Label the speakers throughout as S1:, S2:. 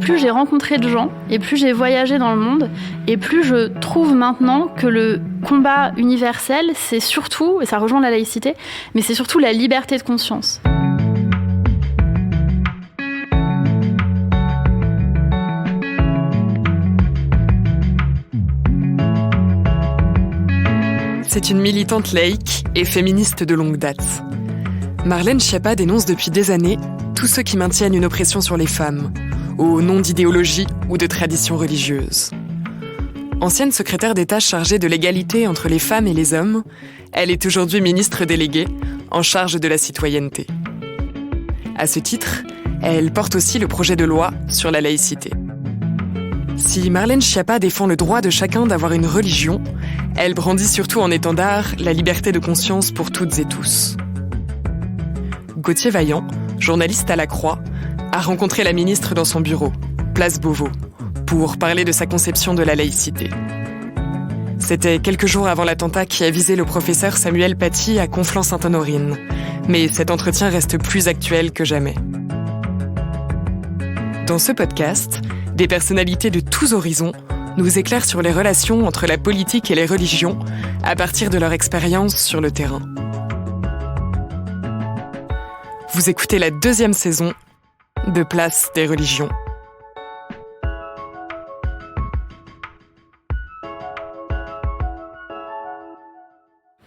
S1: plus j'ai rencontré de gens, et plus j'ai voyagé dans le monde, et plus je trouve maintenant que le combat universel, c'est surtout, et ça rejoint la laïcité, mais c'est surtout la liberté de conscience.
S2: C'est une militante laïque et féministe de longue date. Marlène Schiappa dénonce depuis des années tous ceux qui maintiennent une oppression sur les femmes, au nom d'idéologie ou de traditions religieuses. Ancienne secrétaire d'État chargée de l'égalité entre les femmes et les hommes, elle est aujourd'hui ministre déléguée en charge de la citoyenneté. À ce titre, elle porte aussi le projet de loi sur la laïcité. Si Marlène Schiappa défend le droit de chacun d'avoir une religion, elle brandit surtout en étendard la liberté de conscience pour toutes et tous. Gauthier Vaillant, journaliste à La Croix, a rencontré la ministre dans son bureau, place Beauvau, pour parler de sa conception de la laïcité. C'était quelques jours avant l'attentat qui a visé le professeur Samuel Paty à Conflans-Sainte-Honorine, mais cet entretien reste plus actuel que jamais. Dans ce podcast, des personnalités de tous horizons nous éclairent sur les relations entre la politique et les religions à partir de leur expérience sur le terrain. Vous écoutez la 2e saison de Place des religions.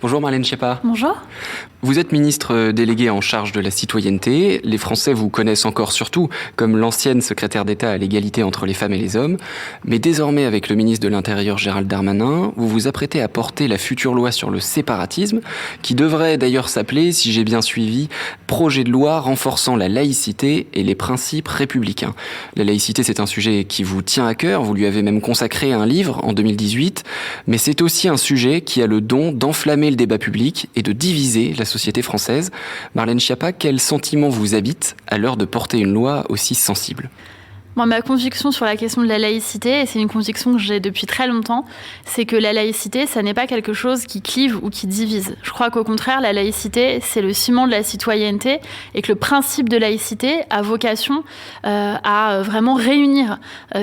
S3: Bonjour Marlène Schiappa.
S1: Bonjour.
S3: Vous êtes ministre déléguée en charge de la citoyenneté. Les Français vous connaissent encore surtout comme l'ancienne secrétaire d'État à l'égalité entre les femmes et les hommes. Mais désormais, avec le ministre de l'Intérieur Gérald Darmanin, vous vous apprêtez à porter la future loi sur le séparatisme, qui devrait d'ailleurs s'appeler, si j'ai bien suivi, projet de loi renforçant la laïcité et les principes républicains. La laïcité, c'est un sujet qui vous tient à cœur. Vous lui avez même consacré un livre en 2018. Mais c'est aussi un sujet qui a le don d'enflammer le débat public et de diviser la société française. Marlène Schiappa, quel sentiment vous habite à l'heure de porter une loi aussi sensible ?
S1: Moi, ma conviction sur la question de la laïcité, et c'est une conviction que j'ai depuis très longtemps, c'est que la laïcité, ça n'est pas quelque chose qui clive ou qui divise. Je crois qu'au contraire, la laïcité, c'est le ciment de la citoyenneté et que le principe de laïcité a vocation à vraiment réunir.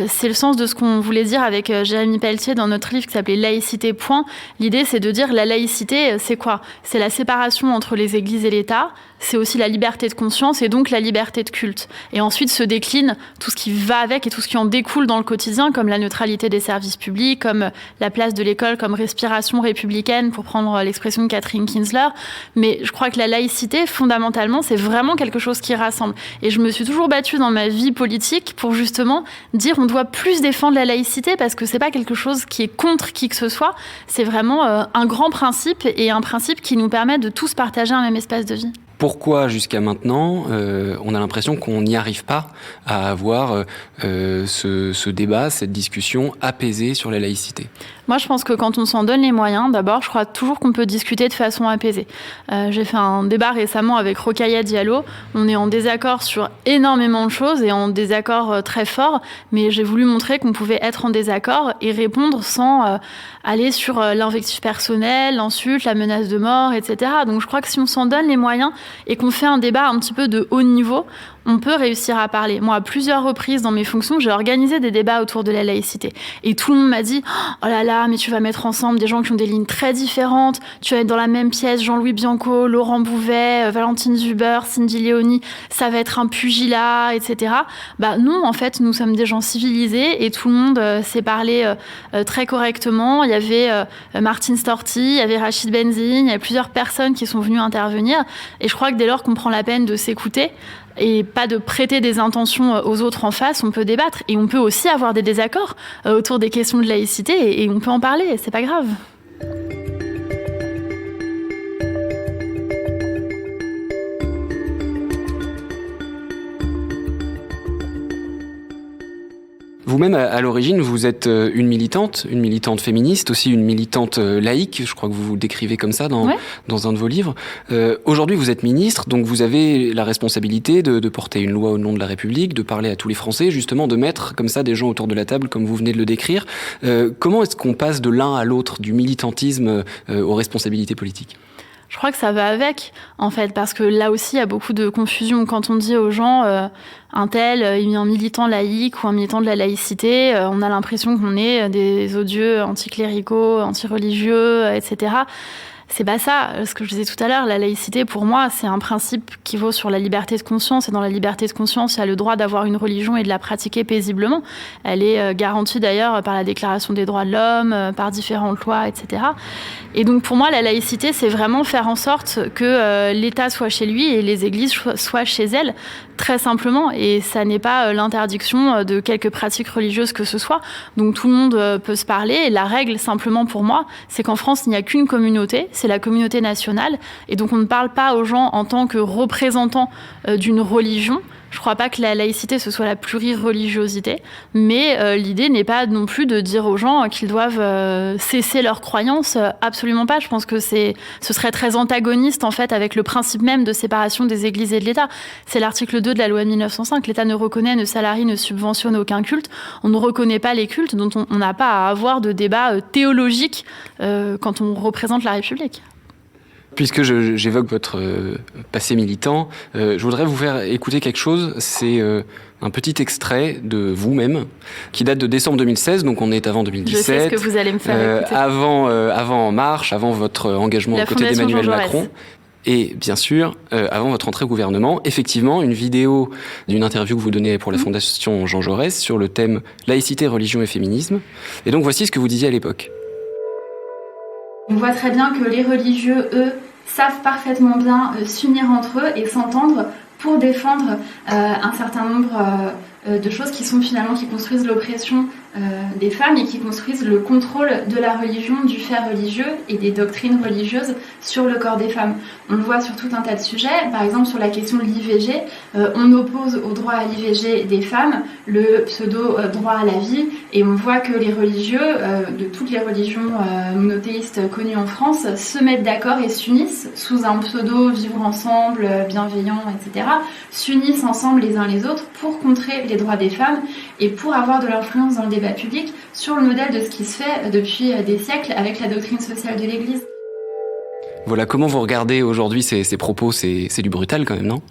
S1: C'est le sens de ce qu'on voulait dire avec Jérémy Pelletier dans notre livre qui s'appelait Laïcité, point. L'idée, c'est de dire la laïcité, c'est quoi ? C'est la séparation entre les églises et l'État, c'est aussi la liberté de conscience et donc la liberté de culte. Et ensuite se décline tout ce qui va avec et tout ce qui en découle dans le quotidien, comme la neutralité des services publics, comme la place de l'école comme respiration républicaine, pour prendre l'expression de Catherine Kinsler. Mais je crois que la laïcité, fondamentalement, c'est vraiment quelque chose qui rassemble. Et je me suis toujours battue dans ma vie politique pour justement dire on doit plus défendre la laïcité parce que c'est pas quelque chose qui est contre qui que ce soit. C'est vraiment un grand principe et un principe qui nous permet de tous partager un même espace de vie.
S3: Pourquoi, jusqu'à maintenant, on a l'impression qu'on n'y arrive pas à avoir ce débat, cette discussion apaisée sur la laïcité ?
S1: Moi, je pense que quand on s'en donne les moyens, d'abord, je crois toujours qu'on peut discuter de façon apaisée. J'ai fait un débat récemment avec Rokhaya Diallo. On est en désaccord sur énormément de choses et en désaccord très fort, mais j'ai voulu montrer qu'on pouvait être en désaccord et répondre sans aller sur l'invective personnelle, l'insulte, la menace de mort, etc. Donc, je crois que si on s'en donne les moyens et qu'on fait un débat un petit peu de haut niveau, on peut réussir à parler. Moi, à plusieurs reprises dans mes fonctions, j'ai organisé des débats autour de la laïcité. Et tout le monde m'a dit « Oh là là, mais tu vas mettre ensemble des gens qui ont des lignes très différentes. Tu vas être dans la même pièce, Jean-Louis Bianco, Laurent Bouvet, Valentine Zuber, Cindy Léonie. Ça va être un pugilat, etc. » Bah non, en fait, nous sommes des gens civilisés et tout le monde s'est parlé très correctement. Il y avait Martine Storti, il y avait Rachid Benzine, il y a plusieurs personnes qui sont venues intervenir. Et je crois que dès lors qu'on prend la peine de s'écouter, et pas de prêter des intentions aux autres en face, on peut débattre. Et on peut aussi avoir des désaccords autour des questions de laïcité et on peut en parler, c'est pas grave.
S3: Vous-même, à l'origine, vous êtes une militante féministe, aussi une militante laïque, je crois que vous vous décrivez comme ça dans un de vos livres. Aujourd'hui, vous êtes ministre, donc vous avez la responsabilité de porter une loi au nom de la République, de parler à tous les Français, justement de mettre comme ça des gens autour de la table, comme vous venez de le décrire. Comment est-ce qu'on passe de l'un à l'autre, du militantisme aux responsabilités politiques ?
S1: Je crois que ça va avec, en fait, parce que là aussi, il y a beaucoup de confusion. Quand on dit aux gens, un tel, il est un militant laïque ou un militant de la laïcité, on a l'impression qu'on est des odieux anticléricaux, antireligieux, etc. C'est pas ça. Ce que je disais tout à l'heure, la laïcité, pour moi, c'est un principe qui vaut sur la liberté de conscience. Et dans la liberté de conscience, il y a le droit d'avoir une religion et de la pratiquer paisiblement. Elle est garantie d'ailleurs par la Déclaration des droits de l'homme, par différentes lois, etc. Et donc pour moi, la laïcité, c'est vraiment faire en sorte que l'État soit chez lui et les églises soient chez elles, très simplement. Et ça n'est pas l'interdiction de quelques pratiques religieuses que ce soit. Donc tout le monde peut se parler. Et la règle, simplement pour moi, c'est qu'en France, il n'y a qu'une communauté, c'est la communauté nationale. Et donc on ne parle pas aux gens en tant que représentants d'une religion. Je ne crois pas que la laïcité, ce soit la plurireligiosité, mais l'idée n'est pas non plus de dire aux gens qu'ils doivent cesser leurs croyances, absolument pas. Je pense que ce serait très antagoniste, en fait, avec le principe même de séparation des églises et de l'État. C'est l'article 2 de la loi de 1905. L'État ne reconnaît, ne salarie, ne subventionne aucun culte. On ne reconnaît pas les cultes dont on n'a pas à avoir de débat théologique quand on représente la République.
S3: Puisque j'évoque votre passé militant, je voudrais vous faire écouter quelque chose. C'est un petit extrait de vous-même qui date de décembre 2016, donc on est avant 2017.
S1: Je sais ce que vous allez me faire écouter.
S3: Avant En Marche, avant votre engagement aux côtés d'Emmanuel Macron. Et bien sûr, avant votre entrée au gouvernement, effectivement, une vidéo d'une interview que vous donnez pour la Fondation Jean Jaurès sur le thème laïcité, religion et féminisme. Et donc voici ce que vous disiez à l'époque.
S1: On voit très bien que les religieux, eux, savent parfaitement bien s'unir entre eux et s'entendre pour défendre un certain nombre de choses qui construisent l'oppression des femmes et qui construisent le contrôle de la religion, du fait religieux et des doctrines religieuses sur le corps des femmes. On le voit sur tout un tas de sujets, par exemple sur la question de l'IVG, on oppose au droit à l'IVG des femmes le pseudo-droit à la vie, et on voit que les religieux, de toutes les religions monothéistes connues en France, se mettent d'accord et s'unissent sous un pseudo-vivre ensemble, bienveillant, etc., s'unissent ensemble les uns les autres pour contrer les droits des femmes et pour avoir de l'influence dans le débat public sur le modèle de ce qui se fait depuis des siècles avec la doctrine sociale de l'Église.
S3: Voilà, comment vous regardez aujourd'hui ces propos, c'est du brutal quand même, non ?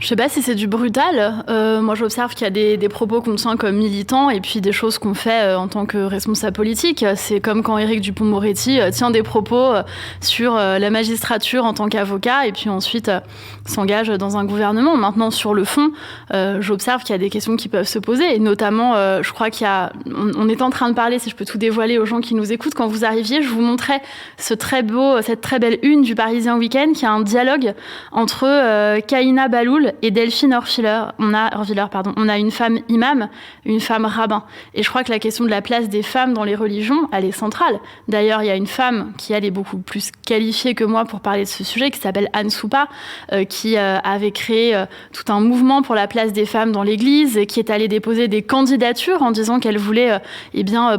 S1: Je sais pas si c'est du brutal. Moi, j'observe qu'il y a des propos qu'on tient comme militants et puis des choses qu'on fait en tant que responsable politique. C'est comme quand Éric Dupond-Moretti tient des propos sur la magistrature en tant qu'avocat et puis ensuite s'engage dans un gouvernement. Maintenant, sur le fond, j'observe qu'il y a des questions qui peuvent se poser. Et notamment, je crois on est en train de parler, si je peux tout dévoiler aux gens qui nous écoutent, quand vous arriviez, je vous montrais cette très belle une du Parisien Week-end qui a un dialogue entre Kaïna Baloul et Delphine Orviller. On a une femme imam, une femme rabbin. Et je crois que la question de la place des femmes dans les religions, elle est centrale. D'ailleurs, il y a une femme qui, elle, est beaucoup plus qualifiée que moi pour parler de ce sujet, qui s'appelle Anne Soupa, qui avait créé tout un mouvement pour la place des femmes dans l'Église, et qui est allée déposer des candidatures en disant qu'elle voulait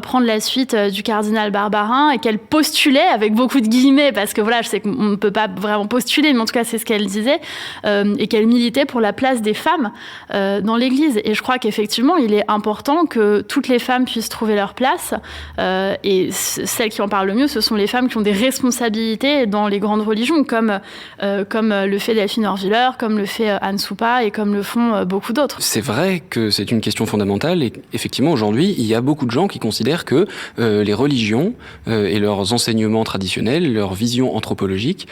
S1: prendre la suite du cardinal Barbarin, et qu'elle postulait, avec beaucoup de guillemets, parce que voilà, je sais qu'on ne peut pas vraiment postuler, mais en tout cas, c'est ce qu'elle disait, et qu'elle militait pour la place des femmes dans l'Église. Et je crois qu'effectivement, il est important que toutes les femmes puissent trouver leur place. Et celles qui en parlent le mieux, ce sont les femmes qui ont des responsabilités dans les grandes religions, comme le fait Delphine Orviller, comme le fait Anne Soupa et comme le font beaucoup d'autres.
S3: C'est vrai que c'est une question fondamentale et effectivement, aujourd'hui, il y a beaucoup de gens qui considèrent que les religions et leurs enseignements traditionnels, leur vision anthropologique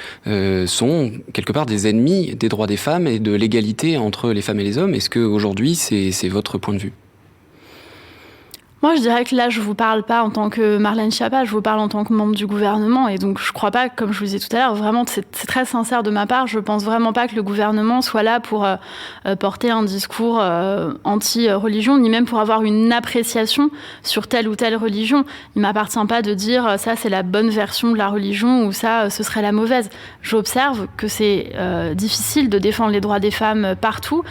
S3: sont quelque part des ennemis des droits des femmes et de l'égalité entre les femmes et les hommes. Est-ce qu'aujourd'hui, c'est votre point de vue ?
S1: Moi, je dirais que là, je ne vous parle pas en tant que Marlène Schiappa, je vous parle en tant que membre du gouvernement. Et donc, je ne crois pas, comme je vous disais tout à l'heure, vraiment, c'est très sincère de ma part, je ne pense vraiment pas que le gouvernement soit là pour porter un discours anti-religion, ni même pour avoir une appréciation sur telle ou telle religion. Il ne m'appartient pas de dire ça, c'est la bonne version de la religion ou ça, ce serait la mauvaise. J'observe que c'est difficile de défendre les droits des femmes partout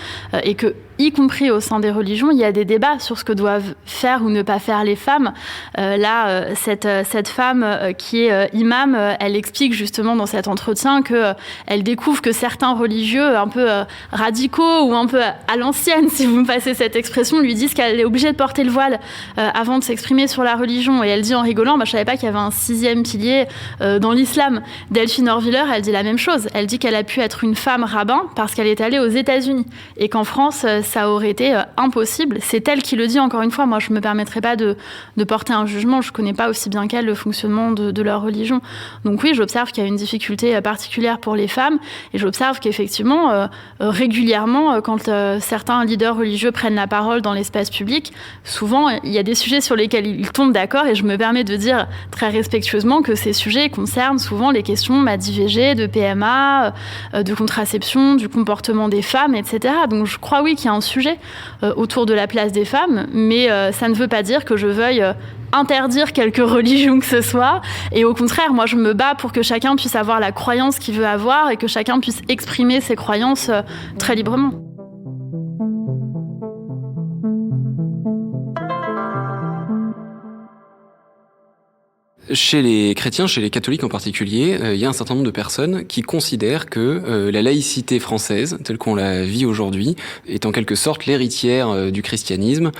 S1: et que y compris au sein des religions, il y a des débats sur ce que doivent faire ou ne pas faire les femmes. Cette femme qui est imam, elle explique justement dans cet entretien qu'elle découvre que certains religieux un peu radicaux ou un peu à l'ancienne, si vous me passez cette expression, lui disent qu'elle est obligée de porter le voile avant de s'exprimer sur la religion. Et elle dit en rigolant, je savais pas qu'il y avait un 6e pilier dans l'islam. Delphine Orviller, elle dit la même chose. Elle dit qu'elle a pu être une femme rabbin parce qu'elle est allée aux États-Unis et qu'en France, ça aurait été impossible. C'est elle qui le dit, encore une fois. Moi, je me permettrai pas de porter un jugement. Je connais pas aussi bien qu'elle le fonctionnement de leur religion. Donc oui, j'observe qu'il y a une difficulté particulière pour les femmes et j'observe qu'effectivement, régulièrement, quand certains leaders religieux prennent la parole dans l'espace public, souvent, il y a des sujets sur lesquels ils tombent d'accord et je me permets de dire très respectueusement que ces sujets concernent souvent les questions d'IVG, de PMA, de contraception, du comportement des femmes, etc. Donc je crois oui qu'il y a un sujet autour de la place des femmes, mais ça ne veut pas dire que je veuille interdire quelque religion que ce soit. Et au contraire, moi, je me bats pour que chacun puisse avoir la croyance qu'il veut avoir et que chacun puisse exprimer ses croyances très librement.
S3: Chez les chrétiens, chez les catholiques en particulier, il y a un certain nombre de personnes qui considèrent que la laïcité française, telle qu'on la vit aujourd'hui, est en quelque sorte l'héritière du christianisme,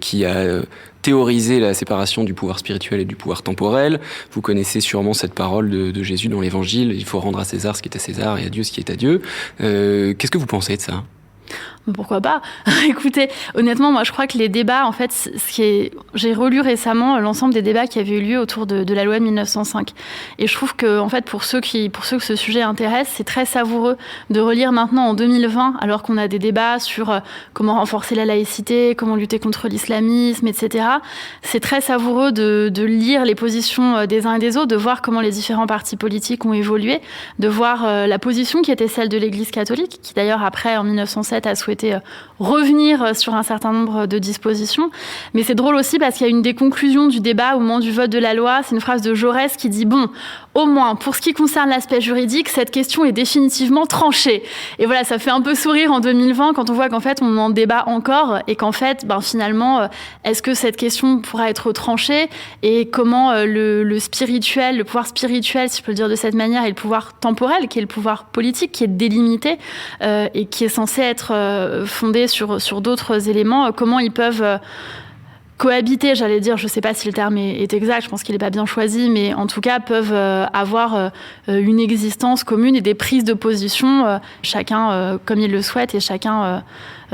S3: qui a théorisé la séparation du pouvoir spirituel et du pouvoir temporel. Vous connaissez sûrement cette parole de Jésus dans l'Évangile, il faut rendre à César ce qui est à César et à Dieu ce qui est à Dieu. Qu'est-ce que vous pensez de ça ?
S1: Pourquoi pas ? Écoutez, honnêtement, moi je crois que les débats, en fait, j'ai relu récemment l'ensemble des débats qui avaient eu lieu autour de la loi de 1905. Et je trouve que, en fait, pour ceux que ce sujet intéresse, c'est très savoureux de relire maintenant en 2020, alors qu'on a des débats sur comment renforcer la laïcité, comment lutter contre l'islamisme, etc. C'est très savoureux de lire les positions des uns et des autres, de voir comment les différents partis politiques ont évolué, de voir la position qui était celle de l'Église catholique, qui d'ailleurs après, en 1907, a souhaité revenir sur un certain nombre de dispositions. Mais c'est drôle aussi parce qu'il y a une des conclusions du débat au moment du vote de la loi, c'est une phrase de Jaurès qui dit « Bon, au moins, pour ce qui concerne l'aspect juridique, cette question est définitivement tranchée. » Et voilà, ça fait un peu sourire en 2020 quand on voit qu'en fait, on en débat encore et qu'en fait, finalement, est-ce que cette question pourra être tranchée et comment le spirituel, le pouvoir spirituel, si je peux le dire de cette manière, et le pouvoir temporel, qui est le pouvoir politique, qui est délimité et qui est censé être fondé sur d'autres éléments, comment ils peuvent cohabiter, j'allais dire, je ne sais pas si le terme est exact, je pense qu'il n'est pas bien choisi, mais en tout cas peuvent avoir une existence commune et des prises de position, chacun comme il le souhaite et chacun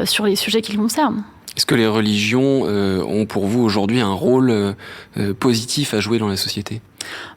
S1: sur les sujets qui le concernent.
S3: Est-ce que les religions ont pour vous aujourd'hui un rôle positif à jouer dans la société ?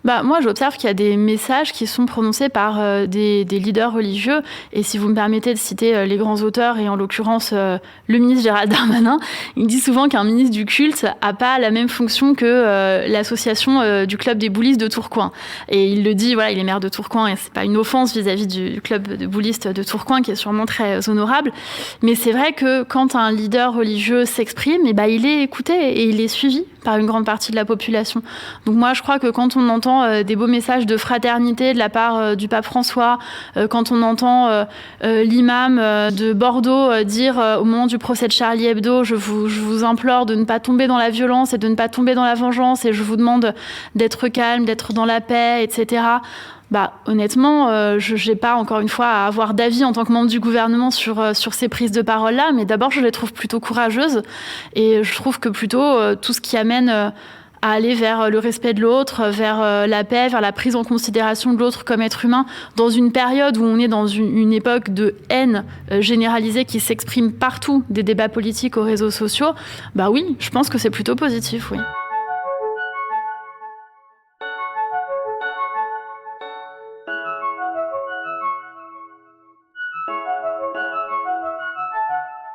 S1: Moi, j'observe qu'il y a des messages qui sont prononcés par des leaders religieux. Et si vous me permettez de citer les grands auteurs, et en l'occurrence le ministre Gérald Darmanin, il dit souvent qu'un ministre du culte n'a pas la même fonction que l'association du club des boulistes de Tourcoing. Et il le dit, voilà, il est maire de Tourcoing, et c'est pas une offense vis-à-vis du club de boulistes de Tourcoing, qui est sûrement très honorable. Mais c'est vrai que quand un leader religieux s'exprime, il est écouté et il est suivi par une grande partie de la population. Donc moi, je crois que quand on entend des beaux messages de fraternité de la part du pape François, quand on entend l'imam de Bordeaux dire au moment du procès de Charlie Hebdo, je vous implore de ne pas tomber dans la violence et de ne pas tomber dans la vengeance, et je vous demande d'être calme, d'être dans la paix, etc. Honnêtement, je n'ai pas, encore une fois, à avoir d'avis en tant que membre du gouvernement sur ces prises de parole-là, mais d'abord, je les trouve plutôt courageuses, et je trouve que plutôt tout ce qui amène à aller vers le respect de l'autre, vers la paix, vers la prise en considération de l'autre comme être humain, dans une période où on est dans une époque de haine généralisée qui s'exprime partout, des débats politiques aux réseaux sociaux, oui, je pense que c'est plutôt positif, oui.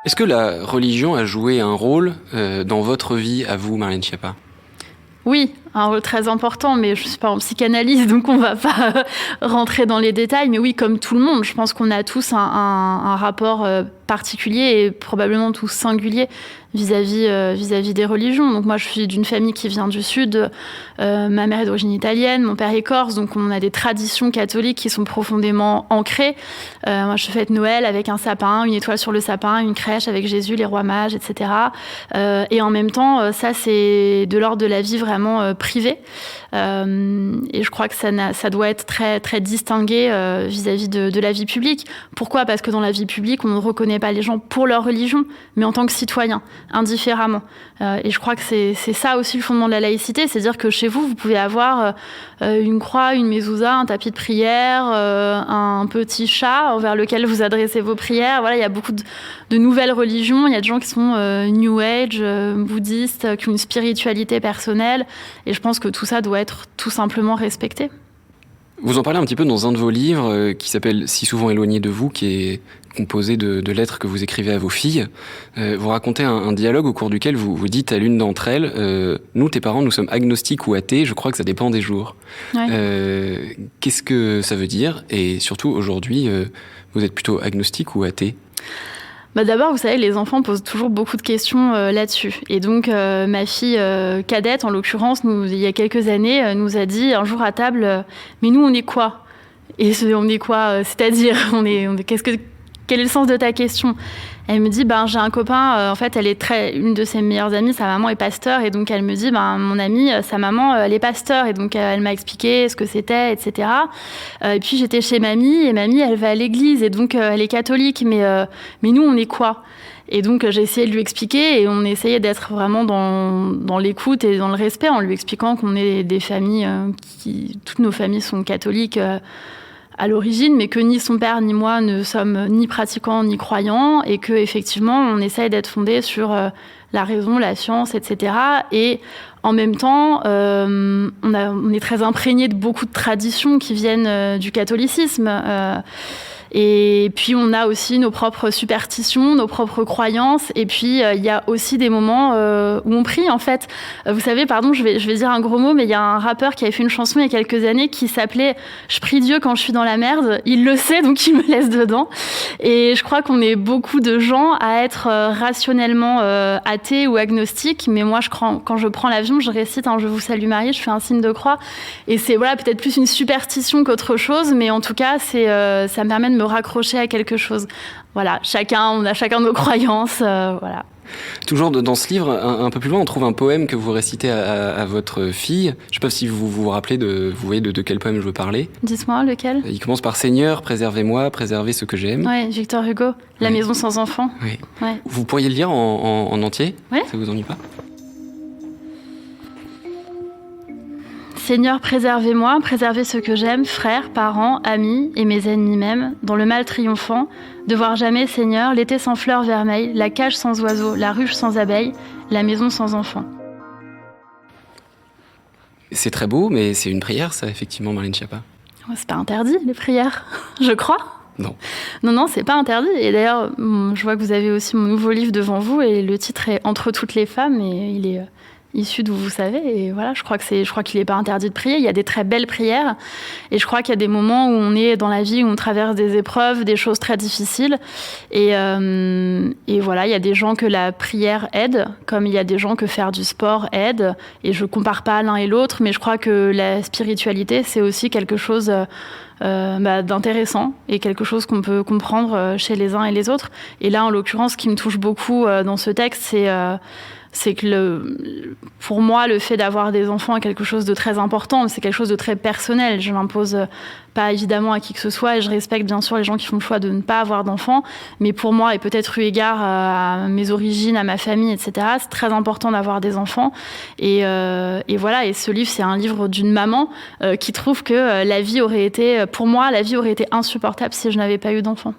S3: Est-ce que la religion a joué un rôle dans votre vie, à vous, Marlène Schiappa ?
S1: Oui, un rôle très important, mais je ne suis pas en psychanalyse, donc on ne va pas rentrer dans les détails. Mais oui, comme tout le monde, je pense qu'on a tous un rapport particulier et probablement tous singulier vis-à-vis des religions. Donc moi, je suis d'une famille qui vient du Sud. Ma mère est d'origine italienne, mon père est corse, donc on a des traditions catholiques qui sont profondément ancrées. Moi, je fête Noël avec un sapin, une étoile sur le sapin, une crèche avec Jésus, les rois mages, etc. Et en même temps, ça, c'est de l'ordre de la vie vraiment privée. Et je crois que ça doit être très, très distingué vis-à-vis de la vie publique. Pourquoi ? Parce que dans la vie publique, on ne reconnaît pas les gens pour leur religion, mais en tant que citoyens, indifféremment. Et je crois que c'est ça aussi le fondement de la laïcité, c'est-à-dire que chez vous pouvez avoir une croix, une mezouza, un tapis de prière, un petit chat vers lequel vous adressez vos prières. Voilà, il y a beaucoup de nouvelles religions. Il y a des gens qui sont New Age, bouddhistes, qui ont une spiritualité personnelle. Et je pense que tout ça doit être tout simplement respecté.
S3: Vous en parlez un petit peu dans un de vos livres qui s'appelle « Si souvent éloigné de vous », qui est composé de lettres que vous écrivez à vos filles. Vous racontez un dialogue au cours duquel vous dites à l'une d'entre elles « Nous, tes parents, nous sommes agnostiques ou athées, je crois que ça dépend des jours. Ouais. » Qu'est-ce que ça veut dire ? Et surtout, aujourd'hui, vous êtes plutôt agnostique ou athée ?
S1: D'abord, vous savez, les enfants posent toujours beaucoup de questions là-dessus. Et donc, ma fille cadette, en l'occurrence, il y a quelques années, nous a dit un jour à table « Mais nous, on est quoi ?» Et on est quoi ? C'est-à-dire, quel est le sens de ta question ? Elle me dit, j'ai un copain, en fait, une de ses meilleures amies, sa maman est pasteur, et donc elle me dit, mon amie, sa maman, elle est pasteur, et donc elle m'a expliqué ce que c'était, etc. Et puis j'étais chez mamie, et mamie, elle va à l'église, et donc elle est catholique, mais nous, on est quoi ? Et donc j'ai essayé de lui expliquer, et on essayait d'être vraiment dans l'écoute et dans le respect, en lui expliquant qu'on est des familles toutes nos familles sont catholiques, à l'origine, mais que ni son père ni moi ne sommes ni pratiquants ni croyants, et que effectivement on essaye d'être fondé sur la raison, la science, etc. Et en même temps, on est très imprégné de beaucoup de traditions qui viennent du catholicisme. Et puis on a aussi nos propres superstitions, nos propres croyances. Et puis il y a aussi des moments où on prie en fait. Vous savez, pardon, je vais dire un gros mot, mais il y a un rappeur qui avait fait une chanson il y a quelques années qui s'appelait « Je prie Dieu quand je suis dans la merde ». Il le sait, donc il me laisse dedans. Et je crois qu'on est beaucoup de gens à être rationnellement athées ou agnostiques. Mais moi, quand je prends l'avion, je récite un « Je vous salue Marie », je fais un signe de croix. Et c'est peut-être plus une superstition qu'autre chose, mais en tout cas, ça me permet de me raccrocher à quelque chose. Voilà, on a chacun nos croyances, voilà.
S3: Toujours dans ce livre, un peu plus loin, on trouve un poème que vous récitez à votre fille. Je ne sais pas si vous vous rappelez vous voyez de quel poème je veux parler.
S1: Dites-moi, lequel ?
S3: Il commence par « Seigneur, préservez-moi, préservez ce que j'aime ».
S1: Oui, Victor Hugo, La maison sans enfants.
S3: Oui.
S1: Ouais.
S3: Vous pourriez le lire en entier ?
S1: Ouais.
S3: Ça vous ennuie pas ?
S1: Seigneur, préservez-moi, préservez ce que j'aime, frères, parents, amis et mes ennemis même, dans le mal triomphant, de voir jamais, Seigneur, l'été sans fleurs vermeilles, la cage sans oiseaux, la ruche sans abeilles, la maison sans enfants.
S3: C'est très beau, mais c'est une prière, ça, effectivement, Marlène Schiappa.
S1: C'est pas interdit, les prières, je crois.
S3: Non.
S1: Non, c'est pas interdit. Et d'ailleurs, je vois que vous avez aussi mon nouveau livre devant vous, et le titre est « Entre toutes les femmes », et il est issu d'où vous savez, et voilà, je crois qu'il n'est pas interdit de prier. Il y a des très belles prières, et je crois qu'il y a des moments où on est dans la vie, où on traverse des épreuves, des choses très difficiles, et voilà, il y a des gens que la prière aide, comme il y a des gens que faire du sport aide, et je compare pas l'un et l'autre, mais je crois que la spiritualité, c'est aussi quelque chose d'intéressant, et quelque chose qu'on peut comprendre chez les uns et les autres. Et là, en l'occurrence, ce qui me touche beaucoup dans ce texte, c'est que pour moi, le fait d'avoir des enfants est quelque chose de très important, c'est quelque chose de très personnel. Je l'impose pas évidemment à qui que ce soit, et je respecte bien sûr les gens qui font le choix de ne pas avoir d'enfants, mais pour moi, et peut-être eu égard à mes origines, à ma famille, etc., c'est très important d'avoir des enfants. Et voilà, et ce livre, c'est un livre d'une maman qui trouve que pour moi, la vie aurait été insupportable si je n'avais pas eu d'enfants.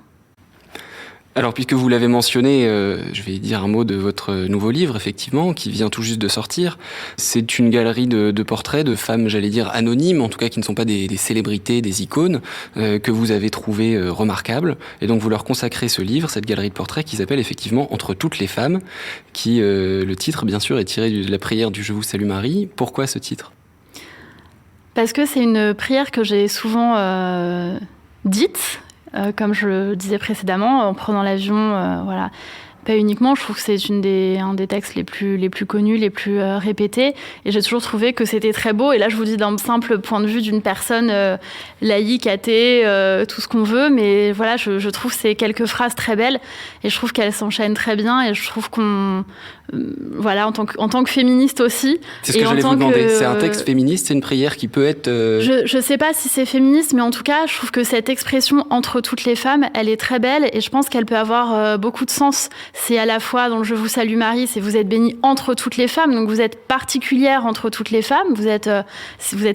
S3: Alors, puisque vous l'avez mentionné, je vais dire un mot de votre nouveau livre, effectivement, qui vient tout juste de sortir. C'est une galerie de portraits de femmes, j'allais dire, anonymes, en tout cas qui ne sont pas des célébrités, des icônes, que vous avez trouvées remarquables. Et donc, vous leur consacrez ce livre, cette galerie de portraits, qui s'appelle effectivement « Entre toutes les femmes », qui, le titre, bien sûr, est tiré de la prière du « Je vous salue Marie ». Pourquoi ce titre ?
S1: Parce que c'est une prière que j'ai souvent dite, comme je le disais précédemment, en prenant l'avion, voilà. Pas uniquement, je trouve que c'est un des textes les plus connus, les plus répétés. Et j'ai toujours trouvé que c'était très beau. Et là, je vous dis d'un simple point de vue d'une personne laïque, athée, tout ce qu'on veut. Mais voilà, je trouve ces quelques phrases très belles. Et je trouve qu'elles s'enchaînent très bien. Et je trouve qu'on... voilà, en tant que féministe aussi.
S3: C'est ce que j'allais vous demander. C'est un texte féministe, c'est une prière qui peut être...
S1: Je sais pas si c'est féministe, mais en tout cas, je trouve que cette expression « entre toutes les femmes », elle est très belle. Et je pense qu'elle peut avoir beaucoup de sens. C'est à la fois dans le « Je vous salue Marie », c'est « Vous êtes bénie entre toutes les femmes », donc vous êtes particulière entre toutes les femmes, vous êtes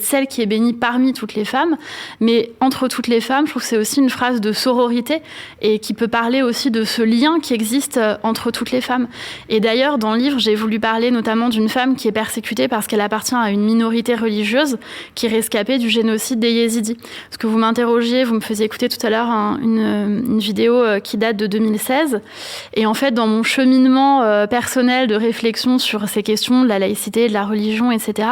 S1: celle qui est bénie parmi toutes les femmes, mais entre toutes les femmes, je trouve que c'est aussi une phrase de sororité et qui peut parler aussi de ce lien qui existe entre toutes les femmes. Et d'ailleurs, dans le livre, j'ai voulu parler notamment d'une femme qui est persécutée parce qu'elle appartient à une minorité religieuse qui est rescapée du génocide des Yézidis. Parce que vous m'interrogiez, vous me faisiez écouter tout à l'heure une vidéo qui date de 2016, et en fait, dans mon cheminement personnel de réflexion sur ces questions de la laïcité, de la religion, etc.,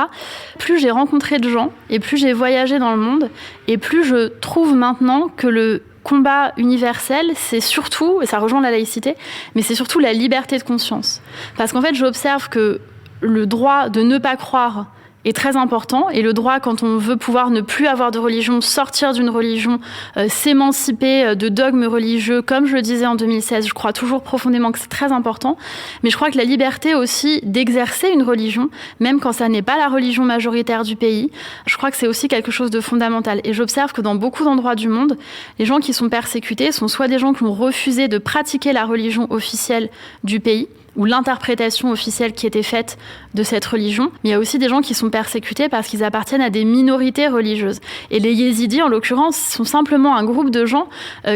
S1: plus j'ai rencontré de gens et plus j'ai voyagé dans le monde et plus je trouve maintenant que le combat universel, c'est surtout, et ça rejoint la laïcité, mais c'est surtout la liberté de conscience. Parce qu'en fait, j'observe que le droit de ne pas croire est très important, et le droit, quand on veut pouvoir ne plus avoir de religion, sortir d'une religion, s'émanciper de dogmes religieux, comme je le disais en 2016, je crois toujours profondément que c'est très important, mais je crois que la liberté aussi d'exercer une religion, même quand ça n'est pas la religion majoritaire du pays, je crois que c'est aussi quelque chose de fondamental. Et j'observe que dans beaucoup d'endroits du monde, les gens qui sont persécutés sont soit des gens qui ont refusé de pratiquer la religion officielle du pays, ou l'interprétation officielle qui était faite de cette religion. Mais il y a aussi des gens qui sont persécutés parce qu'ils appartiennent à des minorités religieuses. Et les Yézidis, en l'occurrence, sont simplement un groupe de gens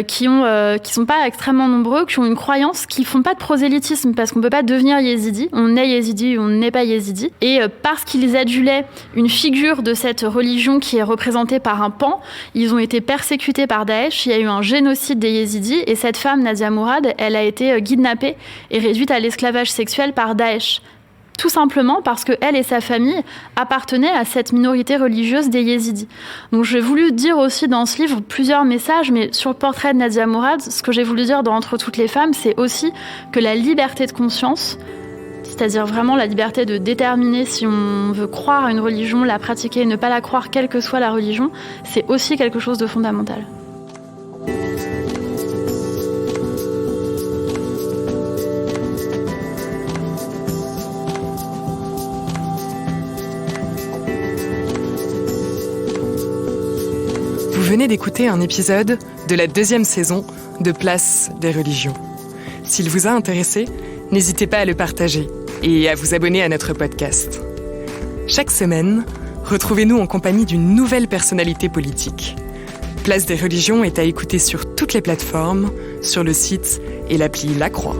S1: qui sont pas extrêmement nombreux, qui ont une croyance, qui font pas de prosélytisme, parce qu'on peut pas devenir Yézidi. On est Yézidi ou on n'est pas Yézidi. Et parce qu'ils adulaient une figure de cette religion qui est représentée par un pan, ils ont été persécutés par Daesh. Il y a eu un génocide des Yézidis. Et cette femme, Nadia Mourad, elle a été kidnappée et réduite à l'esclavage sexuel par Daesh. Tout simplement parce qu'elle et sa famille appartenaient à cette minorité religieuse des Yézidis. Donc j'ai voulu dire aussi dans ce livre plusieurs messages, mais sur le portrait de Nadia Mourad, ce que j'ai voulu dire dans Entre toutes les femmes, c'est aussi que la liberté de conscience, c'est-à-dire vraiment la liberté de déterminer si on veut croire à une religion, la pratiquer, ne pas la croire, quelle que soit la religion, c'est aussi quelque chose de fondamental.
S2: Vous venez d'écouter un épisode de la 2e saison de Place des religions. S'il vous a intéressé, n'hésitez pas à le partager et à vous abonner à notre podcast. Chaque semaine, retrouvez-nous en compagnie d'une nouvelle personnalité politique. Place des religions est à écouter sur toutes les plateformes, sur le site et l'appli La Croix.